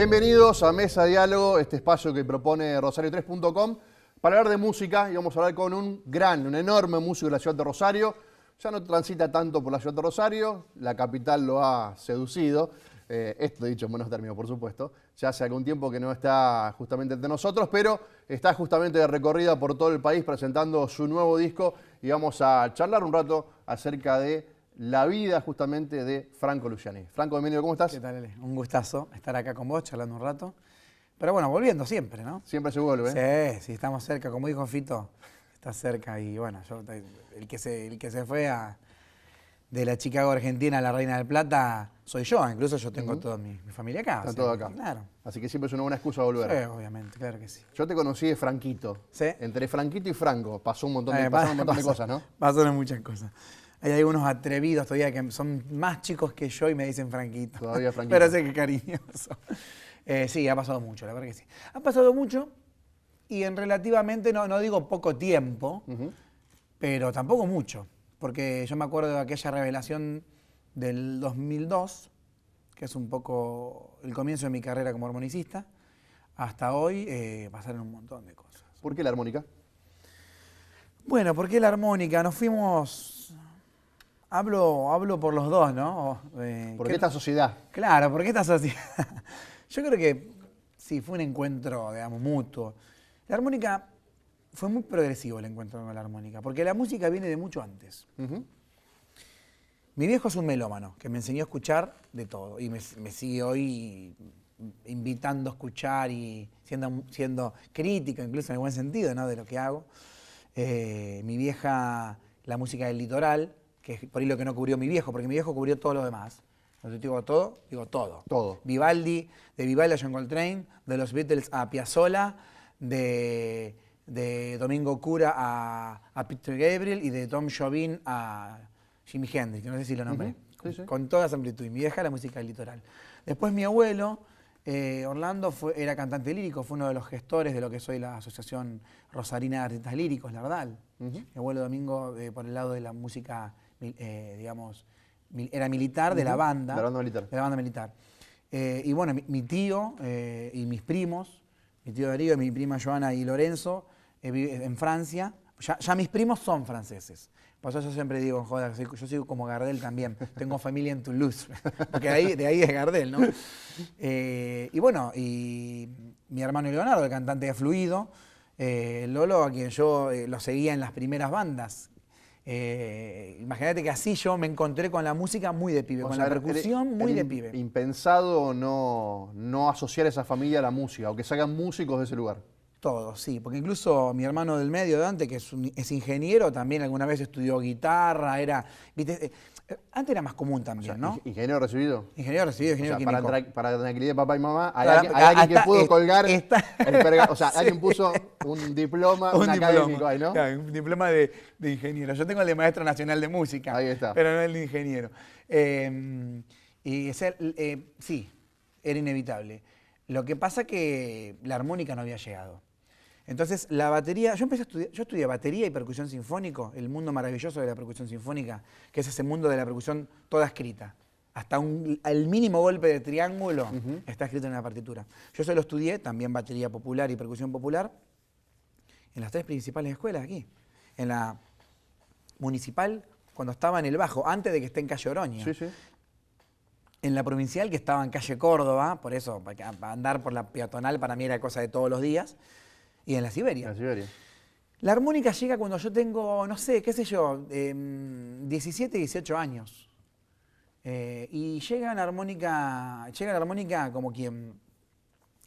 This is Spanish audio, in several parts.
Bienvenidos a Mesa Diálogo, este espacio que propone Rosario3.com para hablar de música, y vamos a hablar con un enorme músico de la ciudad de Rosario. Ya no transita tanto por la ciudad de Rosario, la capital lo ha seducido, esto dicho en buenos términos, por supuesto. Ya hace algún tiempo que no está justamente entre nosotros, pero está justamente de recorrida por todo el país presentando su nuevo disco, y vamos a charlar un rato acerca de la vida justamente de Franco Luciani. Franco, bienvenido, ¿cómo estás? ¿Qué tal, Ale? Un gustazo estar acá con vos, charlando un rato. Pero bueno, volviendo siempre, ¿no? Siempre se vuelve, ¿eh? Sí, estamos cerca, como dijo Fito, está cerca. Y bueno, el que se fue de la Chicago Argentina a la Reina del Plata soy yo. Incluso yo tengo toda mi familia acá. Está todo acá. Claro. Así que siempre es una buena excusa volver. Sí, obviamente, claro que sí. Yo te conocí de Franquito. ¿Sí? Entre Franquito y Franco pasaron un montón de cosas, ¿no? Pasaron muchas cosas. Hay algunos atrevidos todavía que son más chicos que yo y me dicen Franquito. Todavía Franquito. Pero sé que cariñoso. Sí, ha pasado mucho, la verdad que sí. Ha pasado mucho y en relativamente, no digo poco tiempo, pero tampoco mucho. Porque yo me acuerdo de aquella revelación del 2002, que es un poco el comienzo de mi carrera como armonicista. Hasta hoy pasaron un montón de cosas. ¿Por qué la armónica? Bueno, ¿por qué la armónica? Nos fuimos... Hablo por los dos, ¿no? ¿Por qué esta sociedad? Claro, ¿por qué esta sociedad? Yo creo que sí, fue un encuentro, digamos, mutuo. La armónica, fue muy progresivo el encuentro con la armónica, porque la música viene de mucho antes. Mi viejo es un melómano, que me enseñó a escuchar de todo, y me sigue hoy invitando a escuchar y siendo crítico, incluso en el buen sentido, ¿no?, de lo que hago. Mi vieja, la música del litoral, que es por ahí lo que no cubrió mi viejo, porque mi viejo cubrió todo lo demás. Cuando te digo todo, digo todo. Todo. Vivaldi, de Vivaldi a John Coltrane, de los Beatles a Piazzolla, de Domingo Cura a Peter Gabriel y de Tom Jobim a Jimi Hendrix, que no sé si lo nombré. Sí. Con toda esa amplitud. Y mi vieja, la música del litoral. Después mi abuelo, Orlando, era cantante lírico, fue uno de los gestores de lo que soy la Asociación Rosarina de Artistas Líricos, la verdad. Mi abuelo Domingo, por el lado de la música, digamos, era militar, de la banda. De la banda militar. De la banda militar. Y bueno, mi tío y mis primos, mi tío Darío, mi prima Joana y Lorenzo, viven en Francia. Ya mis primos son franceses. Por eso yo siempre digo, joder, yo soy como Gardel también. Tengo familia en Toulouse, porque de ahí es Gardel, ¿no? Y bueno, y mi hermano Leonardo, el cantante de Fluido, Lolo, a quien yo lo seguía en las primeras bandas. Imagínate que así yo me encontré con la música muy de pibe, con la percusión muy de pibe. Impensado no asociar esa familia a la música, o que salgan músicos de ese lugar. Todo, sí, porque incluso mi hermano del medio, Dante, que es ingeniero, también alguna vez estudió guitarra, ¿viste? Antes era más común también, ¿no? ¿Ingeniero recibido? Ingeniero recibido, ingeniero químico. Para la tranquilidad de papá y mamá, hay alguien que pudo colgar o sea, alguien puso un diploma, un académico ahí, ¿no? Claro, un diploma de ingeniero. Yo tengo el de maestro nacional de música, ahí está, pero no el de ingeniero. Sí, era inevitable. Lo que pasa que la armónica no había llegado. Entonces, la batería, yo estudié batería y percusión sinfónico, el mundo maravilloso de la percusión sinfónica, que es ese mundo de la percusión toda escrita. Hasta el mínimo golpe de triángulo está escrito en la partitura. Yo solo estudié también batería popular y percusión popular en las tres principales escuelas aquí. En la municipal, cuando estaba en el bajo, antes de que esté en calle Oroño. Sí. En la provincial, que estaba en calle Córdoba, por eso, para andar por la peatonal para mí era cosa de todos los días. Y en la Siberia. La armónica llega cuando yo tengo, no sé, qué sé yo, 17, 18 años. Y llega la armónica como quien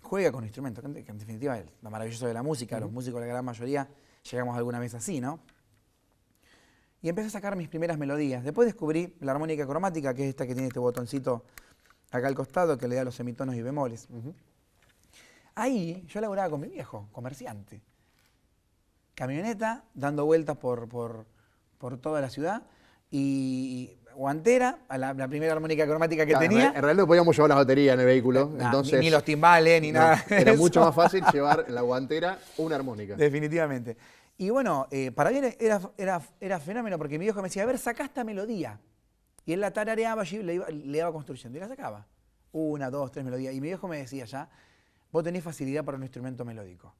juega con instrumentos, que en definitiva es lo maravilloso de la música. Los músicos, la gran mayoría, llegamos alguna vez así, ¿no? Y empecé a sacar mis primeras melodías. Después descubrí la armónica cromática, que es esta que tiene este botoncito acá al costado, que le da los semitonos y bemoles. Ahí yo laburaba con mi viejo, comerciante. Camioneta, dando vueltas por toda la ciudad. Y guantera, la primera armónica cromática que tenía. En realidad no podíamos llevar la batería en el vehículo. Entonces, ni los timbales, ni nada. Era mucho más fácil llevar en la guantera una armónica. Definitivamente. Y bueno, para mí era fenómeno, porque mi viejo me decía, a ver, sacá esta melodía. Y él la tarareaba y le iba construyendo. Y la sacaba. 1, 2, 3 melodías. Y mi viejo me decía ya, vos tenés facilidad para un instrumento melódico.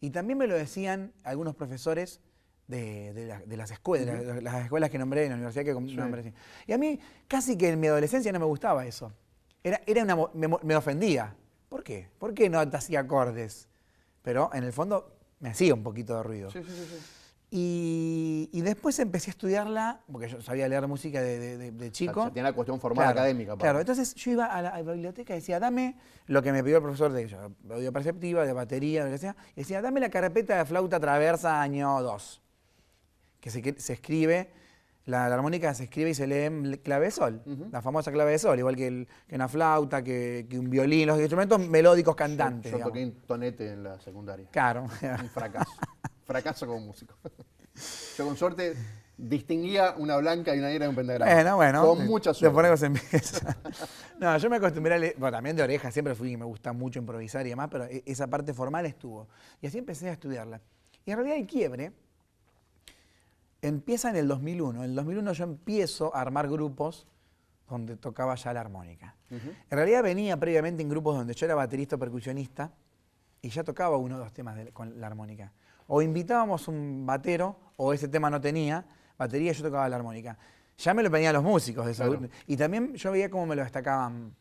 Y también me lo decían algunos profesores de las escuelas, las escuelas que nombré en la universidad que nombré. Y a mí casi que en mi adolescencia no me gustaba eso. Me ofendía. ¿Por qué? ¿Por qué no te hacía acordes? Pero en el fondo me hacía un poquito de ruido. Sí. Y después empecé a estudiarla, porque yo sabía leer música de chico. O sea, tenía la cuestión formal académica. Claro, entonces yo iba a la biblioteca y decía, dame lo que me pidió el profesor de audio perceptiva, de batería, de lo que sea. Y decía, dame la carpeta de flauta traversa año 2. Que se escribe, la armónica se escribe y se lee en clave de sol, la famosa clave de sol, igual que una flauta, que un violín, los instrumentos melódicos cantantes. Yo toqué un tonete en la secundaria. Claro. Un fracaso. Fracaso como músico. Yo con suerte distinguía una blanca y una negra en un pentagrama. Bueno. Con mucha suerte. Después se empieza. No, yo me acostumbré a leer, bueno, también de oreja, siempre me gusta mucho improvisar y demás, pero esa parte formal estuvo. Y así empecé a estudiarla. Y en realidad el quiebre empieza en el 2001. En el 2001 yo empiezo a armar grupos donde tocaba ya la armónica. En realidad venía previamente en grupos donde yo era baterista o percusionista y ya tocaba 1 o 2 temas con la armónica. O invitábamos un batero, o ese tema no tenía batería y yo tocaba la armónica. Ya me lo pedían los músicos de eso. Claro. Y también yo veía cómo me lo destacaban.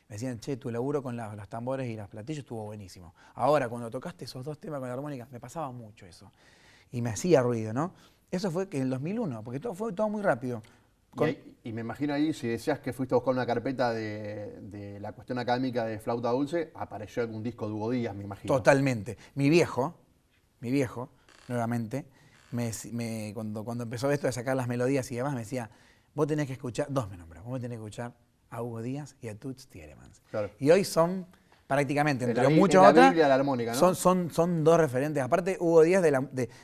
Me decían, che, tu laburo con los tambores y las platillos estuvo buenísimo. Ahora, cuando tocaste esos 2 temas con la armónica, me pasaba mucho eso. Y me hacía ruido, ¿no? Eso fue en el 2001, porque fue todo muy rápido. Y me imagino ahí, si decías que fuiste a buscar una carpeta de la cuestión académica de flauta dulce, apareció algún disco de Hugo Díaz, me imagino. Totalmente. Mi viejo, nuevamente, cuando empezó esto de sacar las melodías y demás, me decía, vos tenés que escuchar, 2 me nombró, vos tenés que escuchar a Hugo Díaz y a Toots Thielemans. Claro. Y hoy son prácticamente, entre muchos otros, la armónica, ¿no? son 2 referentes. Aparte, Hugo Díaz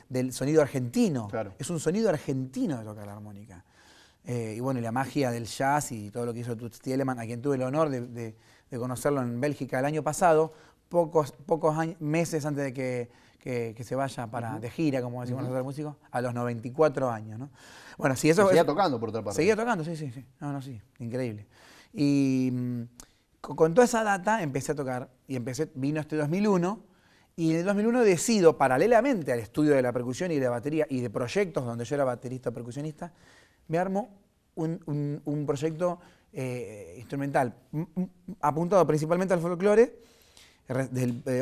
del sonido argentino. Claro. Es un sonido argentino de tocar la armónica. Y bueno, y la magia del jazz y todo lo que hizo Toots Thielemans, a quien tuve el honor de conocerlo en Bélgica el año pasado, pocos meses antes de que se vaya de gira, como decimos nosotros los músicos, a los 94 años, ¿no? Bueno, si eso... Seguía tocando, por otra parte. Seguía tocando, sí. Sí, increíble. Y con toda esa data empecé a tocar, y vino este 2001, y en el 2001 decido, paralelamente al estudio de la percusión y de la batería, y de proyectos donde yo era baterista o percusionista, me armo un proyecto instrumental, apuntado principalmente al folclore.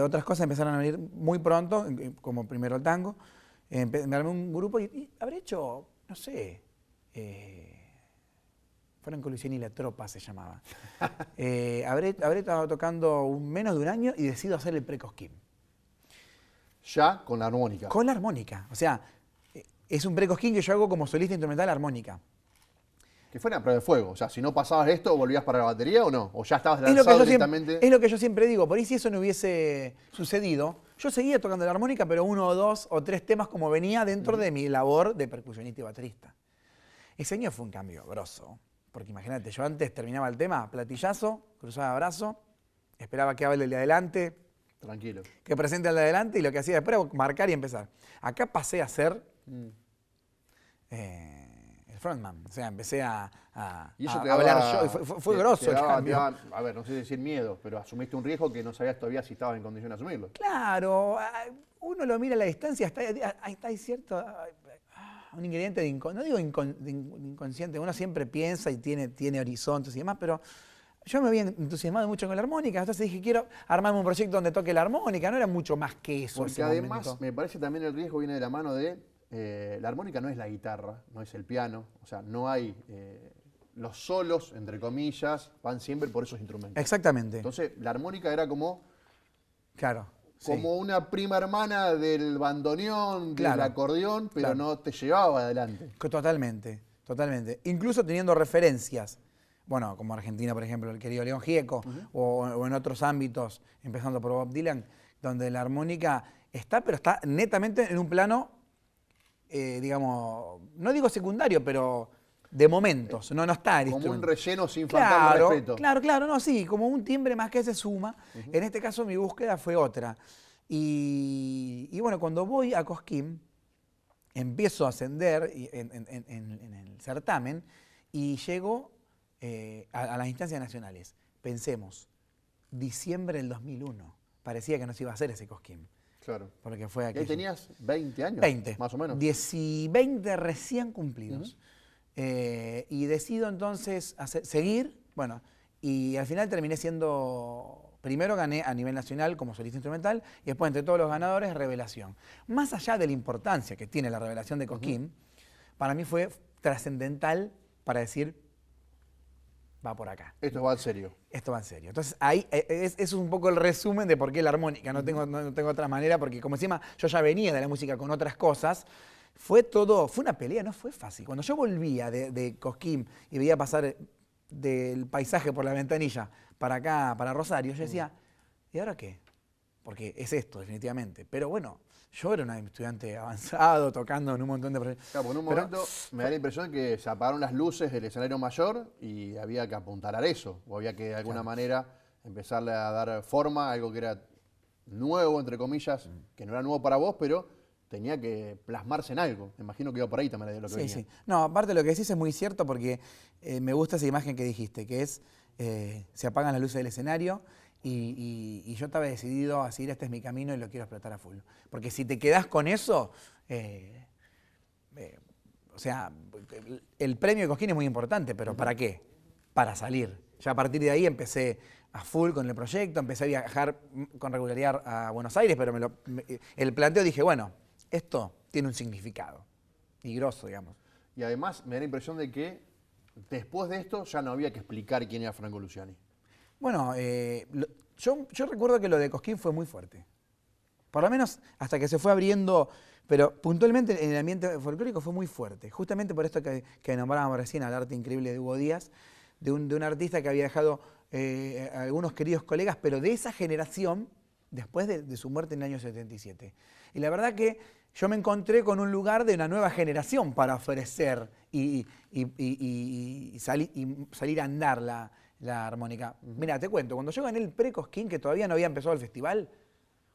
Otras cosas empezaron a venir muy pronto, como primero el tango. Me armé un grupo y habré hecho, no sé, Franco Luciani y la Tropa se llamaba. Habré estado tocando menos de un año y decido hacer el pre-Cosquín. Ya con la armónica. Con la armónica. O sea, es un pre-Cosquín que yo hago como solista instrumental armónica. Que fuera una prueba de fuego. O sea, si no pasabas esto, ¿volvías para la batería o no? ¿O ya estabas lanzado directamente? Es lo que yo siempre digo. Por ahí si eso no hubiese sucedido, yo seguía tocando la armónica, pero 1 o 2 o 3 temas como venía dentro de mi labor de percusionista y baterista. Ese año fue un cambio grosso. Porque imagínate, yo antes terminaba el tema, platillazo, cruzaba brazo, esperaba que hable el de adelante. Tranquilo. Que presente al de adelante y lo que hacía después era marcar y empezar. Acá pasé a ser... el frontman, o sea, empecé a hablar yo, fue grosso el cambio. A ver, no sé decir miedo, pero asumiste un riesgo que no sabías todavía si estabas en condición de asumirlo. Claro, uno lo mira a la distancia, hay cierto, un ingrediente no digo inconsciente, uno siempre piensa y tiene horizontes y demás, pero yo me había entusiasmado mucho con la armónica, entonces dije, quiero armarme un proyecto donde toque la armónica, no era mucho más que eso. Porque además, me parece también el riesgo viene de la mano de... la armónica no es la guitarra, no es el piano, o sea, no hay los solos, entre comillas, van siempre por esos instrumentos. Exactamente. Entonces, la armónica era como, claro, como una prima hermana del bandoneón, del acordeón, pero no te llevaba adelante. Totalmente. Incluso teniendo referencias, bueno, como Argentina, por ejemplo, el querido León Gieco, o en otros ámbitos, empezando por Bob Dylan, donde la armónica está, pero está netamente en un plano digamos, no digo secundario, pero de momentos, no está el como un relleno sin faltar el respeto. Claro, no, sí, como un timbre más que se suma. En este caso mi búsqueda fue otra. Y bueno, cuando voy a Cosquín, empiezo a ascender en el certamen y llego a las instancias nacionales. pensemos, diciembre del 2001. Parecía que no se iba a hacer ese Cosquín. Claro. Porque fue ¿Y ahí tenías 20 años? 20. Más o menos. 20 recién cumplidos. Y decido entonces seguir, bueno, y al final terminé siendo... Primero gané a nivel nacional como solista instrumental y después entre todos los ganadores, revelación. Más allá de la importancia que tiene la revelación de Cosquín, para mí fue trascendental para decir, va por acá. Esto va en serio. Esto va en serio. Entonces ahí es un poco el resumen de por qué la armónica. No tengo otra manera, porque como encima yo ya venía de la música con otras cosas, fue una pelea, no fue fácil. Cuando yo volvía de Cosquín y veía pasar del paisaje por la ventanilla para acá, para Rosario, yo decía, ¿y ahora qué? Porque es esto, definitivamente. Pero bueno, yo era un estudiante avanzado, tocando en un montón de proyectos. Claro, por un momento me da la impresión que se apagaron las luces del escenario mayor y había que apuntalar eso. O había que de alguna manera empezarle a dar forma a algo que era nuevo, entre comillas, que no era nuevo para vos, pero tenía que plasmarse en algo. Me imagino que iba por ahí también de lo que venía. Sí. No, aparte lo que decís es muy cierto porque me gusta esa imagen que dijiste, que es, se apagan las luces del escenario y yo estaba decidido a seguir, este es mi camino y lo quiero explotar a full. Porque si te quedás con eso, o sea, el premio de Cosquín es muy importante, pero ¿para qué? Para salir. Ya a partir de ahí empecé a full con el proyecto, empecé a viajar con regularidad a Buenos Aires, pero el planteo dije, bueno, esto tiene un significado, y grosso, digamos. Y además me da la impresión de que después de esto ya no había que explicar quién era Franco Luciani. Bueno, yo recuerdo que lo de Cosquín fue muy fuerte. Por lo menos hasta que se fue abriendo, pero puntualmente en el ambiente folclórico fue muy fuerte. Justamente por esto que nombrábamos recién, al arte increíble de Hugo Díaz, de un artista que había dejado a algunos queridos colegas, pero de esa generación, después de su muerte en el año 77. Y la verdad que yo me encontré con un lugar de una nueva generación para ofrecer y salir a andar la armónica. Mira, te cuento, cuando yo gané el pre-Cosquín, que todavía no había empezado el festival,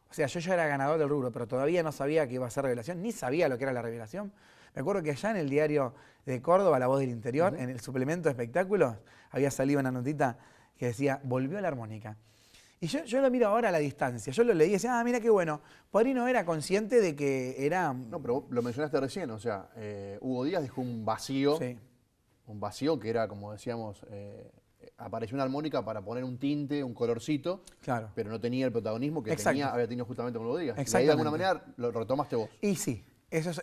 o sea, yo ya era ganador del rubro, pero todavía no sabía que iba a ser revelación, ni sabía lo que era la revelación. Me acuerdo que allá en el diario de Córdoba, La Voz del Interior, en el suplemento de espectáculos, había salido una notita que decía, volvió la armónica. Y yo lo miro ahora a la distancia, yo lo leí y decía, mira qué bueno. Por ahí no era consciente de que era... No, pero lo mencionaste recién, o sea, Hugo Díaz dejó un vacío, un vacío que era, como decíamos, apareció una armónica para poner un tinte, un colorcito, claro, pero no tenía el protagonismo que había tenido justamente con Hugo Díaz. Y ahí de alguna manera lo retomaste vos. Y sí, eso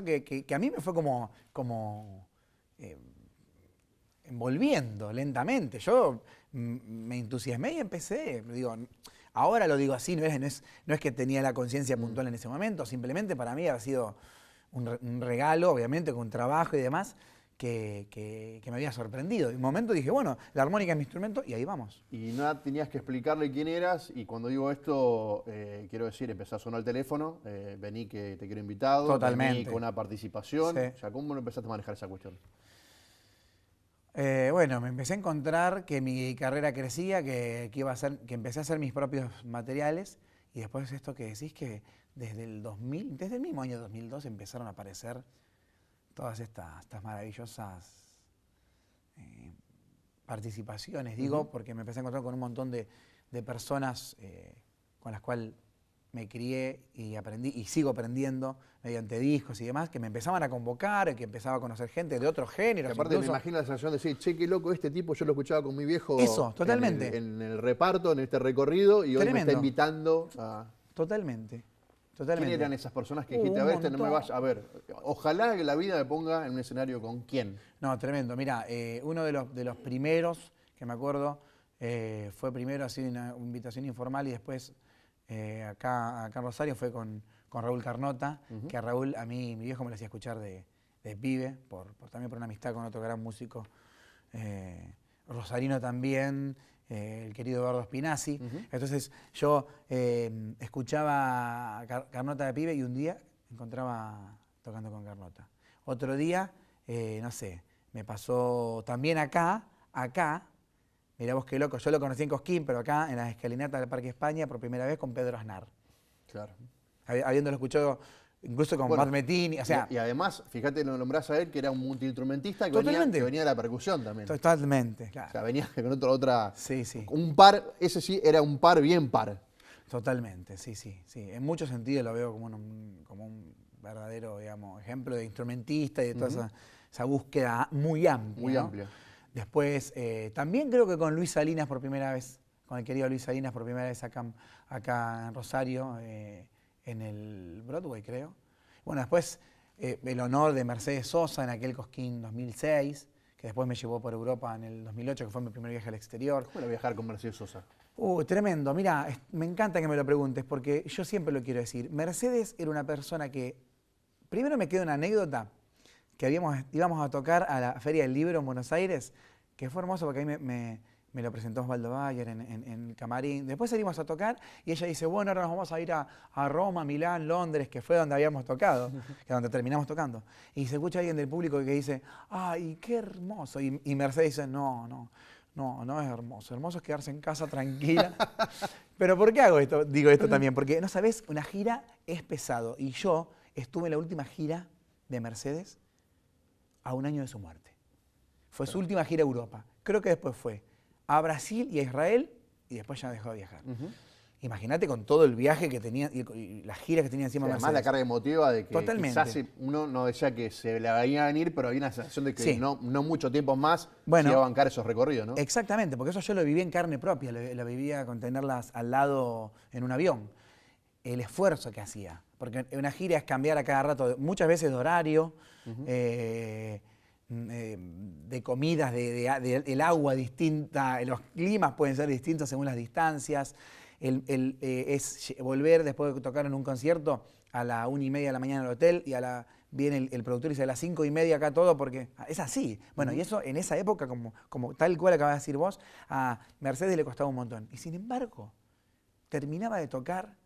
que a mí me fue como envolviendo lentamente. Yo me entusiasmé y empecé, digo, ahora lo digo así, no es que tenía la conciencia puntual en ese momento, simplemente para mí ha sido un regalo, obviamente, con trabajo y demás, que me había sorprendido. En un momento dije, bueno, la armónica es mi instrumento y ahí vamos. Y nada, tenías que explicarle quién eras y cuando digo esto, quiero decir, empezó a sonar el teléfono, vení que te quiero invitado, totalmente, vení con una participación. Sí. O sea, ¿cómo empezaste a manejar esa cuestión? Bueno, me empecé a encontrar que mi carrera crecía, que empecé a hacer mis propios materiales y después esto que decís que desde el mismo año 2002 empezaron a aparecer todas estas maravillosas participaciones, digo, porque me empecé a encontrar con un montón de personas con las cuales me crié y aprendí y sigo aprendiendo mediante discos y demás, que me empezaban a convocar, que empezaba a conocer gente de otros géneros. Y aparte me imagino la sensación de decir, che, qué loco este tipo, yo lo escuchaba con mi viejo. Eso, totalmente. En el reparto, en este recorrido, y hoy me está invitando a... Totalmente. ¿Quién eran esas personas que dijiste, a ver, este no me vaya? A ver, ojalá que la vida me ponga en un escenario con quién. No, tremendo. Mira, uno de los primeros que me acuerdo fue primero así una invitación informal y después acá en Rosario fue con Raúl Carnota, que a Raúl, a mí, mi viejo me lo hacía escuchar de pibe, también por una amistad con otro gran músico rosarino también, el querido Eduardo Spinazzi. Entonces yo escuchaba a Carnota de pibe y un día me encontraba tocando con Carnota. Otro día, no sé, me pasó también acá, mirá vos qué loco, yo lo conocí en Cosquín, pero acá en la escalinata del Parque España por primera vez con Pedro Aznar. Claro. Habiéndolo escuchado incluso con Pat Metheny, o sea... Y además, fíjate, lo nombrás a él, que era un multiinstrumentista que venía de la percusión también. Totalmente, claro. O sea, venía con otra... Sí, sí. Un par, ese sí, era un par bien par. Totalmente, sí, sí, sí. En muchos sentidos lo veo como un verdadero, digamos, ejemplo de instrumentista y de toda esa búsqueda muy amplia. Muy ¿no? amplia. Después, también creo que con Luis Salinas por primera vez, con el querido Luis Salinas por primera vez acá en Rosario, en el Broadway, creo. Bueno, después el honor de Mercedes Sosa en aquel Cosquín 2006, que después me llevó por Europa en el 2008, que fue mi primer viaje al exterior. ¿Cómo era viajar con Mercedes Sosa? Tremendo. Mira, me encanta que me lo preguntes, porque yo siempre lo quiero decir. Mercedes era una persona que, primero me queda una anécdota, que íbamos a tocar a la Feria del Libro en Buenos Aires, que fue hermoso porque ahí me lo presentó Osvaldo Bayer en el camarín. Después salimos a tocar y ella dice, bueno, ahora nos vamos a ir a Roma, Milán, Londres, que fue donde habíamos tocado, que es donde terminamos tocando. Y se escucha alguien del público que dice, ¡ay, qué hermoso! Y Mercedes dice, no es hermoso. Hermoso es quedarse en casa tranquila. Pero ¿por qué hago esto? Digo esto también, porque, no sabés, una gira es pesado. Y yo estuve en la última gira de Mercedes a un año de su muerte. Fue su última gira a Europa. Creo que después fue a Brasil y a Israel y después ya dejó de viajar. Imagínate con todo el viaje que tenía y las giras que tenía encima. Sí, además la carga emotiva de que totalmente. Quizás uno no decía que se la veía a venir, pero había una sensación de que no mucho tiempo más se iba a bancar esos recorridos, ¿no? Exactamente, porque eso yo lo viví en carne propia, lo vivía con tenerlas al lado en un avión. El esfuerzo que hacía, porque una gira es cambiar a cada rato, muchas veces de horario, de comidas, el agua distinta, los climas pueden ser distintos según las distancias. Es volver después de tocar en un concierto a la 1:30 de la mañana al hotel y viene el productor y dice a las 5:30 acá todo porque es así. Bueno, y eso en esa época, como tal cual acabas de decir vos, a Mercedes le costaba un montón. Y sin embargo, terminaba de tocar,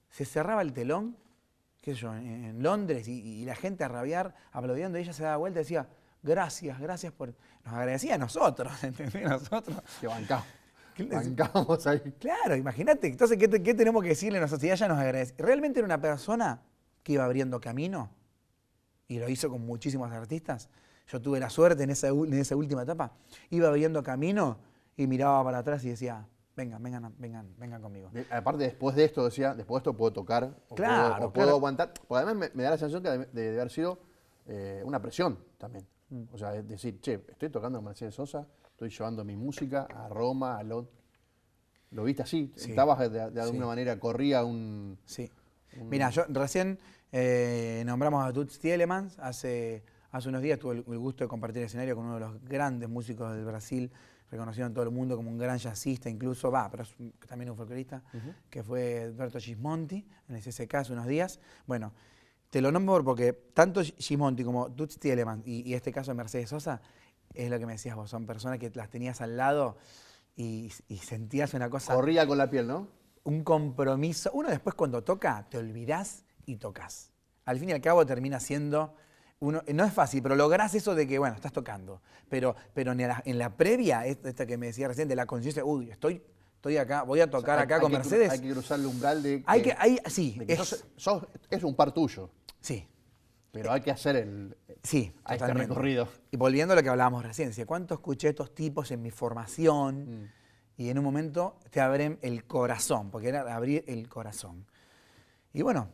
se cerraba el telón, qué sé yo, en Londres y la gente a rabiar, aplaudiendo, y ella se daba vuelta y decía, gracias por... Nos agradecía a nosotros, ¿entendés? Nosotros. Que bancamos ahí. Claro, imagínate. Entonces, ¿qué tenemos que decirle nosotros? Si ella nos agradece. Realmente era una persona que iba abriendo camino, y lo hizo con muchísimos artistas. Yo tuve la suerte en esa última etapa. Iba abriendo camino y miraba para atrás y decía... Vengan conmigo. Aparte, después de esto, decía, después de esto puedo tocar, puedo aguantar. Porque además me da la sensación que de haber sido una presión también. O sea, es decir, estoy tocando a Mercedes Sosa, estoy llevando mi música a Roma, a Londres. ¿Lo viste así? Sí. ¿Estabas de alguna manera, corría un...? Sí. Mira, yo recién nombramos a Toots Thielemans. Hace unos días tuve el gusto de compartir escenario con uno de los grandes músicos del Brasil, reconocido en todo el mundo como un gran jazzista, incluso, pero es también un folclorista, que fue Alberto Gismonti, en el CCK hace unos días. Bueno, te lo nombro porque tanto Gismonti como Toots Thielemans y este caso de Mercedes Sosa, es lo que me decías vos, son personas que las tenías al lado y sentías una cosa... Corría con la piel, ¿no? Un compromiso. Uno después cuando toca, te olvidás y tocas. Al fin y al cabo termina siendo... no es fácil, pero lográs eso de que, bueno, estás tocando. Pero en la previa, esta que me decía recién, de la conciencia, estoy acá, voy a tocar acá con Mercedes. Hay que cruzar el umbral de es un par tuyo. Sí. Pero hay que hacer este recorrido. Y volviendo a lo que hablábamos recién, decía, ¿cuánto escuché a estos tipos en mi formación? Y en un momento te abren el corazón, porque era abrir el corazón. Y bueno,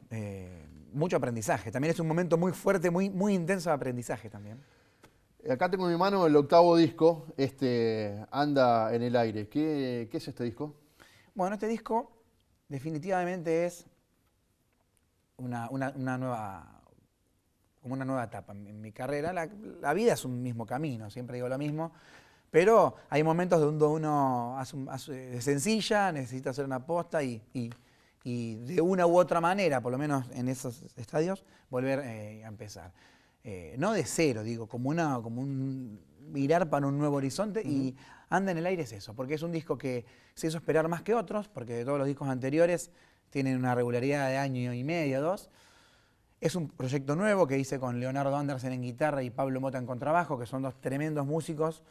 mucho aprendizaje. También es un momento muy fuerte, muy intenso de aprendizaje también. Acá tengo en mi mano el 8º disco, Anda en el aire. ¿Qué es este disco? Bueno, este disco definitivamente es una nueva etapa en mi carrera. La vida es un mismo camino, siempre digo lo mismo. Pero hay momentos donde uno es sencilla, necesita hacer una posta y de una u otra manera, por lo menos en esos estadios, volver a empezar. No de cero, digo, como un mirar para un nuevo horizonte y Anda en el aire es eso, porque es un disco que se hizo esperar más que otros, porque de todos los discos anteriores tienen una regularidad de año y medio, 2. Es un proyecto nuevo que hice con Leonardo Andersen en guitarra y Pablo Mota en contrabajo, que son dos tremendos músicos.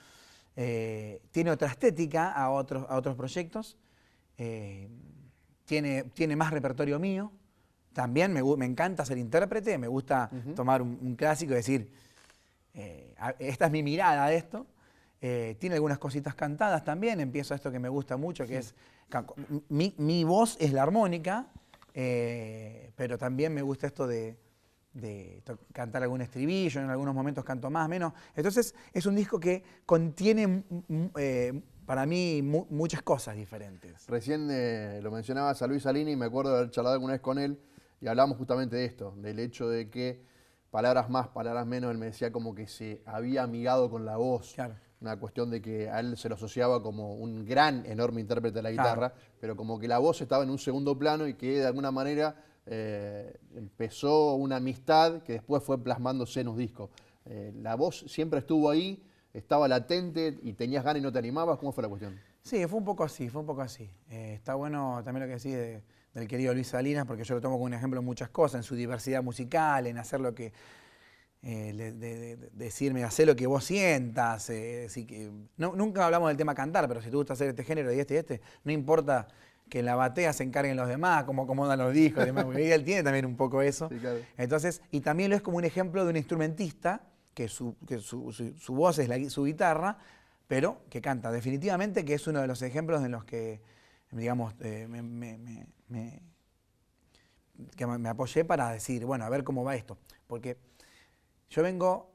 Tiene otra estética a otros proyectos. Tiene más repertorio mío, También me encanta ser intérprete, me gusta tomar un clásico y decir, esta es mi mirada de esto. Tiene algunas cositas cantadas también, empiezo a esto que me gusta mucho, que es, mi voz es la armónica, pero también me gusta esto de cantar algún estribillo, en algunos momentos canto más, menos. Entonces es un disco que contiene para mí muchas cosas diferentes. Recién lo mencionabas a Luis Salini y me acuerdo de haber charlado alguna vez con él y hablamos justamente de esto, del hecho de que palabras más, palabras menos, él me decía como que se había amigado con la voz. Claro. Una cuestión de que a él se lo asociaba como un gran, enorme intérprete de la guitarra, pero como que la voz estaba en un segundo plano y que de alguna manera empezó una amistad que después fue plasmándose en un disco. La voz siempre estuvo ahí, estaba latente y tenías ganas y no te animabas. ¿Cómo fue la cuestión? Sí, fue un poco así, fue un poco así. Está bueno también lo que decís del querido Luis Salinas, porque yo lo tomo como un ejemplo en muchas cosas, en su diversidad musical, en hacer lo que... decirme, hacer lo que vos sientas. Nunca hablamos del tema cantar, pero si te gusta hacer este género y este, no importa que en la batea se encarguen los demás, cómo acomodan los discos y demás, porque él tiene también un poco eso. Sí, claro. Entonces, y también lo es como un ejemplo de un instrumentista que su voz es su guitarra, pero que canta. Definitivamente que es uno de los ejemplos en los que, digamos, que me apoyé para decir, bueno, a ver cómo va esto. Porque yo vengo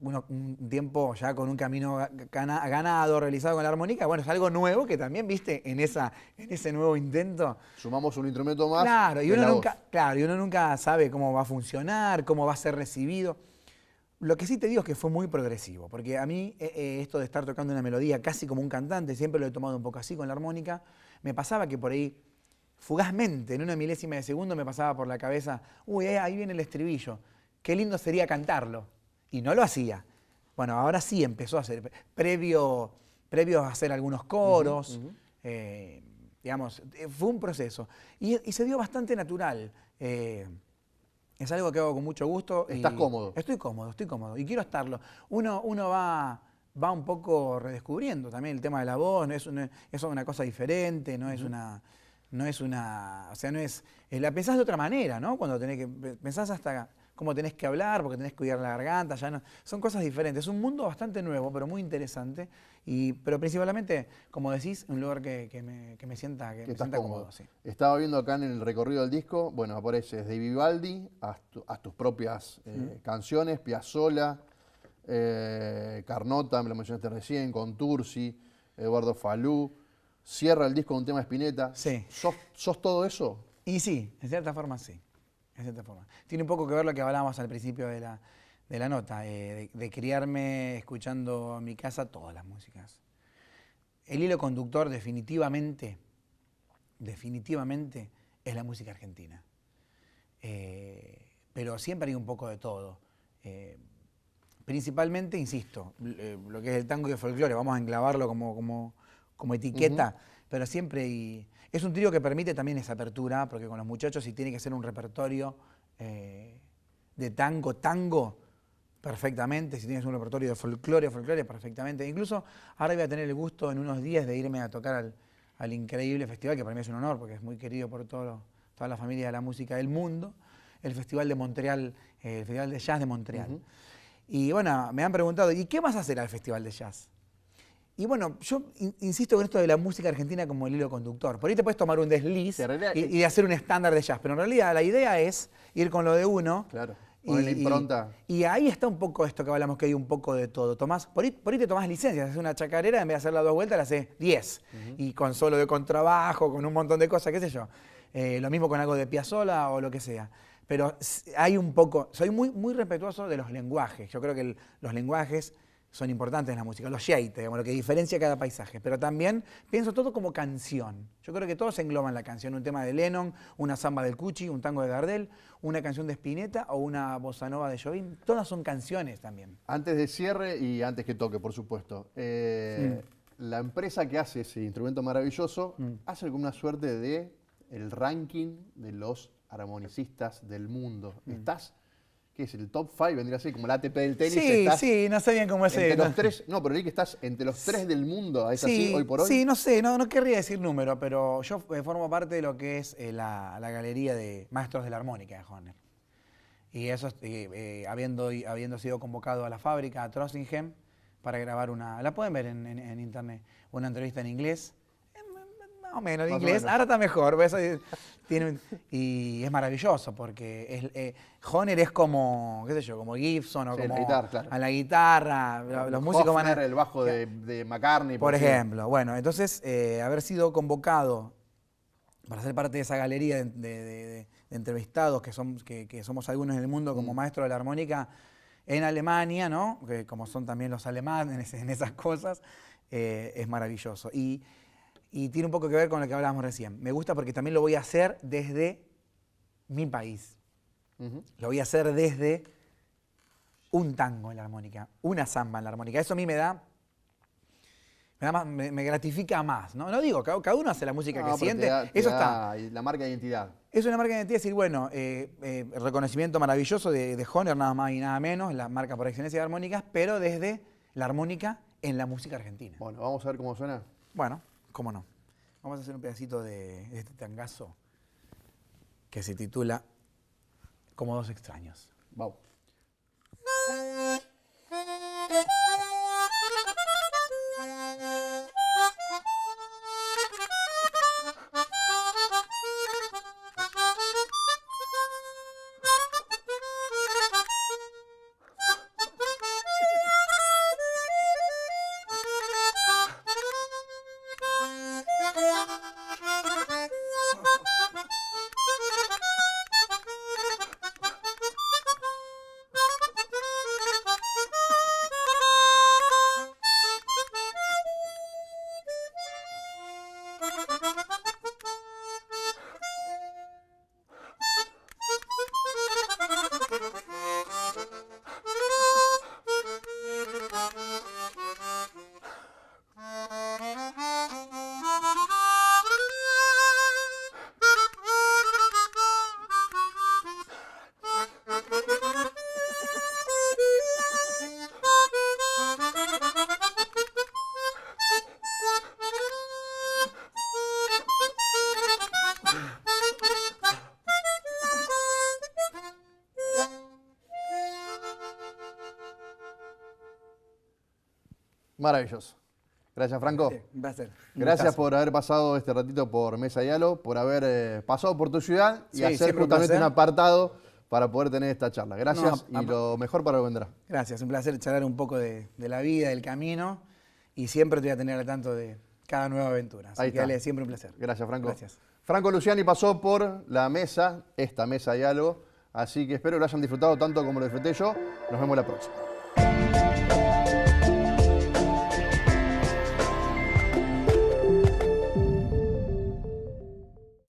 un tiempo ya con un camino ganado, realizado con la armónica. Bueno, es algo nuevo que también, viste, en ese nuevo intento. Sumamos un instrumento más. Claro, y uno nunca sabe cómo va a funcionar, cómo va a ser recibido. Lo que sí te digo es que fue muy progresivo, porque a mí esto de estar tocando una melodía casi como un cantante, siempre lo he tomado un poco así con la armónica, me pasaba que por ahí, fugazmente, en una milésima de segundo me pasaba por la cabeza, uy, ahí viene el estribillo. Qué lindo sería cantarlo. Y no lo hacía. Bueno, ahora sí empezó a hacer. Previo a hacer algunos coros, digamos, fue un proceso. Y se dio bastante natural. Es algo que hago con mucho gusto. ¿Estás cómodo? Estoy cómodo. Y quiero estarlo. Uno va un poco redescubriendo también el tema de la voz. Es una cosa diferente, no es una... O sea, no es... la pensás de otra manera, ¿no? Cuando pensás hasta cómo tenés que hablar, porque tenés que cuidar la garganta, ya no... Son cosas diferentes. Es un mundo bastante nuevo, pero muy interesante. Pero principalmente, como decís, un lugar que me sienta cómodo. Sí. Estaba viendo acá en el recorrido del disco, bueno, aparece desde Vivaldi a tus propias canciones, Piazzolla, Carnota, me lo mencionaste recién, Contursi, Eduardo Falú. Cierra el disco con un tema de Spinetta. Sí. ¿Sos todo eso? Y sí, en cierta forma sí. En cierta forma. Tiene un poco que ver lo que hablábamos al principio de la nota, de criarme escuchando en mi casa todas las músicas. El hilo conductor definitivamente es la música argentina. Pero siempre hay un poco de todo. Principalmente, insisto, lo que es el tango y el folclore, vamos a enclavarlo como etiqueta, pero siempre es un trío que permite también esa apertura, porque con los muchachos si tiene que ser un repertorio de tango, perfectamente, si tienes un repertorio de folclore, perfectamente. Incluso ahora voy a tener el gusto en unos días de irme a tocar al increíble festival, que para mí es un honor, porque es muy querido por toda la familia de la música del mundo, el Festival de Montreal, el Festival de Jazz de Montreal. Y bueno, me han preguntado, ¿y qué vas a hacer al Festival de Jazz? Y bueno, yo insisto con esto de la música argentina como el hilo conductor. Por ahí te puedes tomar un desliz y hacer un estándar de jazz, pero en realidad la idea es ir con lo de uno. Claro, poner la impronta. Y ahí está un poco esto que hablamos, que hay un poco de todo. Por ahí te tomás licencias, haces una chacarera, en vez de hacerla 2 vueltas, la haces 10. Y con solo de contrabajo, con un montón de cosas, qué sé yo. Lo mismo con algo de Piazzolla o lo que sea. Pero hay un poco, soy muy respetuoso de los lenguajes. Yo creo que los lenguajes son importantes en la música, los sheites, digamos, lo que diferencia cada paisaje. Pero también pienso todo como canción. Yo creo que todo se engloba en la canción. Un tema de Lennon, una samba del Cuchi, un tango de Gardel, una canción de Spinetta o una bossa nova de Jobim. Todas son canciones también. Antes de cierre y antes que toque, por supuesto. La empresa que hace ese instrumento maravilloso hace como una suerte de el ranking de los armonicistas del mundo. ¿qué es? El top 5 vendría así, como el ATP del tenis. Sí, sí, no sé bien cómo es. Entre los tres, no, pero leí que estás entre los 3 del mundo, ¿es así hoy por hoy? Sí, no sé, no querría decir número, pero yo formo parte de lo que es la galería de maestros de la armónica de Hohner. Y eso, habiendo sido convocado a la fábrica, a Trossingen, para grabar la pueden ver en internet, una entrevista en inglés. Más o menos en inglés, ahora está mejor. Y es maravilloso porque Hohner es como, qué sé yo, como Gibson o como a la guitarra. Los músicos van a... el bajo de McCartney. Por ejemplo. Bueno, entonces haber sido convocado para ser parte de esa galería de entrevistados que somos algunos en el mundo como maestros de la armónica en Alemania, ¿no? Que como son también los alemanes en esas cosas, es maravilloso. Y tiene un poco que ver con lo que hablábamos recién. Me gusta porque también lo voy a hacer desde mi país. Lo voy a hacer desde un tango en la armónica, una samba en la armónica. Eso a mí me gratifica más, ¿no? No digo, cada uno hace la música que siente. Eso está. La marca de identidad. Es una marca de identidad, decir, bueno, el reconocimiento maravilloso de Hohner, nada más y nada menos, la marca por excelencia de armónicas, pero desde la armónica en la música argentina. Bueno, vamos a ver cómo suena. Bueno. ¿Cómo no? Vamos a hacer un pedacito de este tangazo que se titula Como dos extraños. Vamos. Maravilloso. Gracias, Franco. Sí, un placer. Gracias por haber pasado este ratito por Mesa Diálogo, por haber pasado por tu ciudad y hacer justamente un apartado para poder tener esta charla. Gracias y lo mejor para lo que vendrá. Gracias, un placer charlar un poco de la vida, del camino y siempre te voy a tener al tanto de cada nueva aventura. Así que dale, siempre un placer. Gracias, Franco. Gracias. Franco Luciani pasó por la mesa, esta Mesa Diálogo, así que espero que lo hayan disfrutado tanto como lo disfruté yo. Nos vemos la próxima.